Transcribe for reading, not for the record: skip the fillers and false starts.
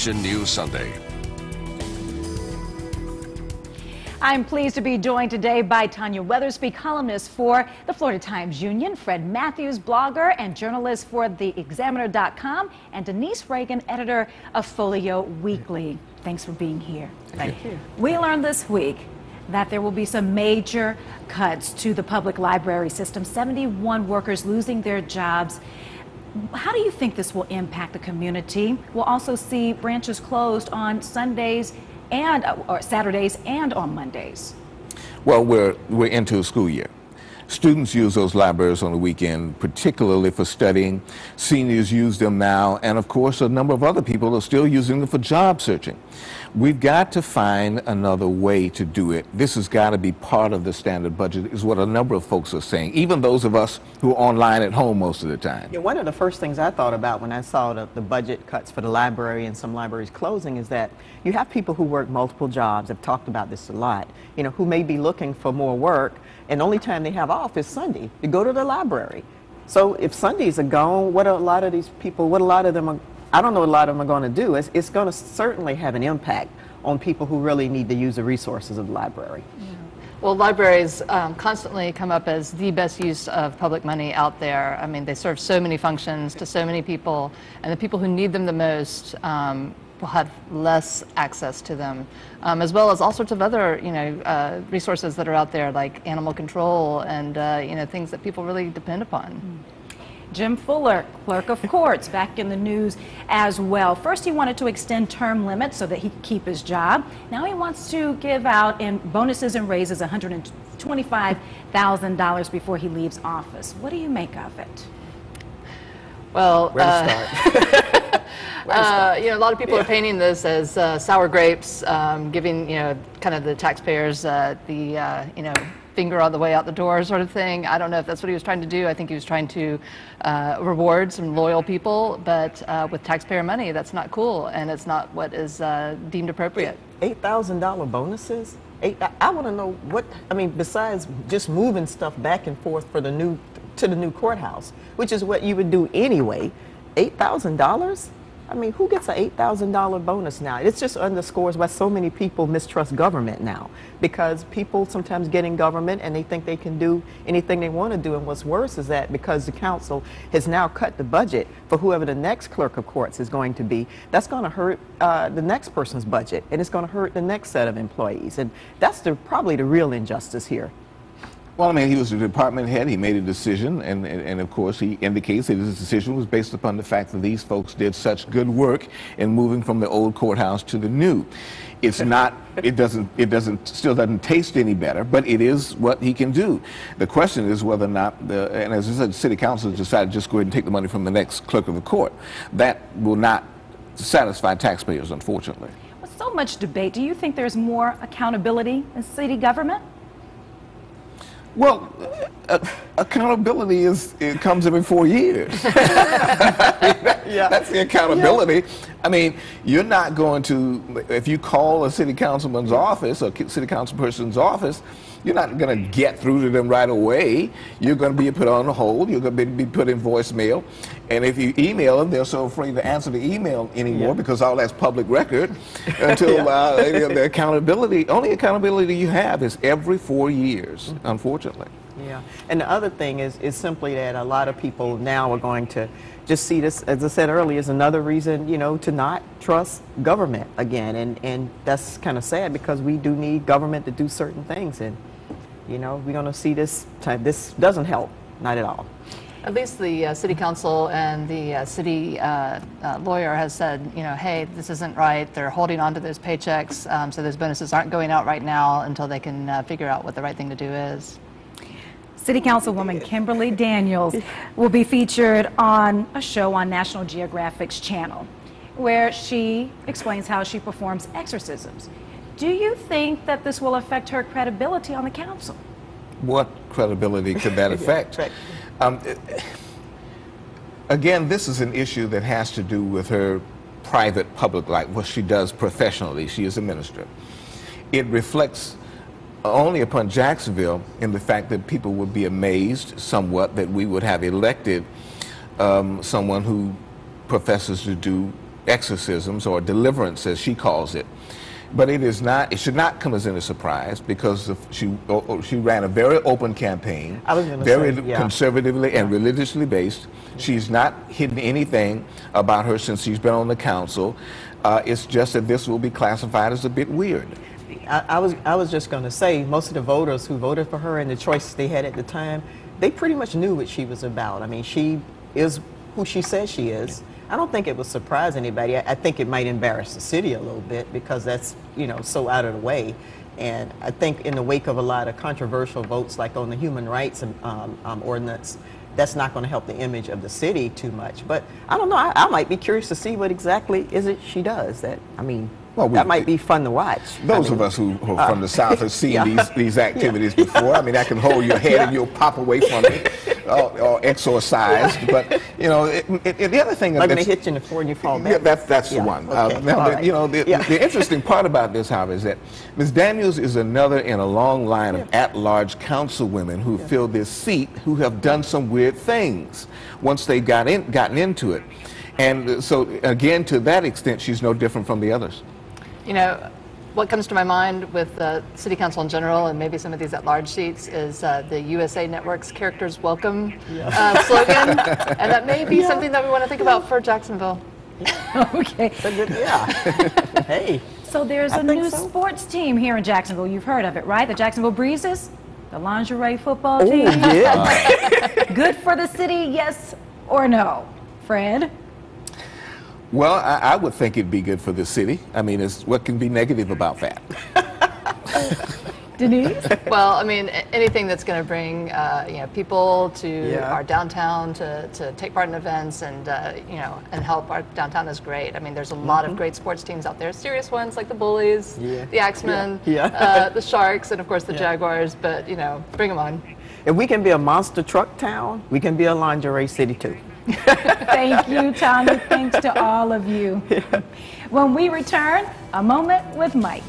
Action News Sunday. I'm pleased to be joined today by Tanya Weathersby, columnist for the Florida Times Union, Fred Matthews, blogger and journalist for theexaminer.com, and Denise Reagan, editor of Folio Weekly. Thanks for being here. Thank you. We learned this week that there will be some major cuts to the public library system, 71 workers losing their jobs. How do you think this will impact the community? We'll also see branches closed on Sundays and or Saturdays and on Mondays. Well, we're into a school year. Students use those libraries on the weekend, particularly for studying. Seniors use them now, and of course a number of other people are still using them for job searching. We've got to find another way to do it. This has got to be part of the standard budget, is what a number of folks are saying, even those of us who are online at home most of the time. Yeah, one of the first things I thought about when I saw the budget cuts for the library and some libraries closing is that you have people who work multiple jobs. I've talked about this a lot, you know, who may be looking for more work, and the only time they have off is Sunday to go to the library. So if Sundays are gone, what a lot of these people, what a lot of them are, I don't know what a lot of them are going to do. It's going to certainly have an impact on people who really need to use the resources of the library. Yeah. Well, libraries constantly come up as the best use of public money out there. I mean, they serve so many functions to so many people, and the people who need them the most will have less access to them, as well as all sorts of other, resources that are out there, like animal control and things that people really depend upon. Jim Fuller, clerk of courts, back in the news as well. First, he wanted to extend term limits so that he could keep his job. Now he wants to give out in bonuses and raises $125,000 before he leaves office. What do you make of it? Well, where to start? a lot of people are painting this as sour grapes, giving kind of the taxpayers finger on the way out the door sort of thing. I don't know if that's what he was trying to do. I think he was trying to reward some loyal people, but with taxpayer money, that's not cool, and it's not what is deemed appropriate. $8,000 bonuses? I want to know what, I mean, besides just moving stuff back and forth for to the new courthouse, which is what you would do anyway, $8,000? I mean, who gets an $8,000 bonus now? It just underscores why so many people mistrust government now, because people sometimes get in government and they think they can do anything they want to do, and what's worse is that because the council has now cut the budget for whoever the next clerk of courts is going to be, that's going to hurt the next person's budget, and it's going to hurt the next set of employees, and that's probably the real injustice here. Well, I mean, he was the department head. He made a decision, and of course, he indicates that his decision was based upon the fact that these folks did such good work in moving from the old courthouse to the new. It's not, still doesn't taste any better, but it is what he can do. The question is whether or not, and as I said, the city council has decided to just go ahead and take the money from the next clerk of the court. That will not satisfy taxpayers, unfortunately. With so much debate, do you think there's more accountability in city government? Well, accountability comes every 4 years. Yeah. That's the accountability. Yeah. I mean, you're not going to, if you call a city councilman's office or city councilperson's office, you're not going to get through to them right away. You're going to be put on hold. You're going to be put in voicemail. And if you email them, they're so afraid to answer the email anymore because all that's public record until the accountability, only accountability you have is every 4 years, unfortunately. Yeah, and the other thing is simply that a lot of people now are going to just see this, as I said earlier, as another reason, to not trust government again, and that's kind of sad because we do need government to do certain things, and we're going to see this time. This doesn't help, not at all. At least the city council and the city lawyer has said, hey, this isn't right. They're holding on to those paychecks, so those bonuses aren't going out right now until they can figure out what the right thing to do is. City Councilwoman Kimberly Daniels will be featured on a show on National Geographic's channel where she explains how she performs exorcisms. Do you think that this will affect her credibility on the council? What credibility could that affect? Again, this is an issue that has to do with her private public life, what she does professionally. She is a minister. It reflects only upon Jacksonville in the fact that people would be amazed somewhat that we would have elected someone who professes to do exorcisms or deliverance, as she calls it. But it is not. It should not come as any surprise because she ran a very open campaign, very conservatively and religiously based. She's not hidden anything about her since she's been on the council. It's just that this will be classified as a bit weird. I was just going to say, most of the voters who voted for her and the choices they had at the time, they pretty much knew what she was about. I mean, she is who she says she is. I don't think it would surprise anybody. I think it might embarrass the city a little bit because that's, you know, so out of the way. And I think in the wake of a lot of controversial votes, like on the human rights ordinance, that's not going to help the image of the city too much. But I don't know. I might be curious to see what exactly is it she does. That, I mean, well, that might be fun to watch. Those of us who are from the South have seen these activities before. I mean, I can hold your head and you'll pop away from me, or exorcised. But you know, the other thing. I'm going to hit you in the floor and you fall back. Yeah, that's the one. Now, you know, the interesting part about this, however, is that Ms. Daniels is another in a long line of at-large councilwomen who filled this seat who have done some weird things once they've gotten into it. And so, again, to that extent, she's no different from the others. You know, what comes to my mind with City Council in general and maybe some of these at-large seats is the USA Network's Characters Welcome slogan. And that may be something that we want to think about for Jacksonville. Okay. Hey. So there's a new sports team here in Jacksonville. You've heard of it, right? The Jacksonville Breezes, the lingerie football team. Yeah. Good for the city, yes or no? Fred? Well, I would think it'd be good for the city. I mean, what can be negative about that? Denise? Well, I mean, anything that's going to bring you know, people to our downtown to take part in events and you know, and help our downtown is great. I mean, there's a lot of great sports teams out there, serious ones like the Bullies, the Axemen, the Sharks, and of course the Jaguars. But you know, bring them on. If we can be a monster truck town, we can be a lingerie city too. Thank you, Tanya. Thanks to all of you. When we return, a moment with Mike.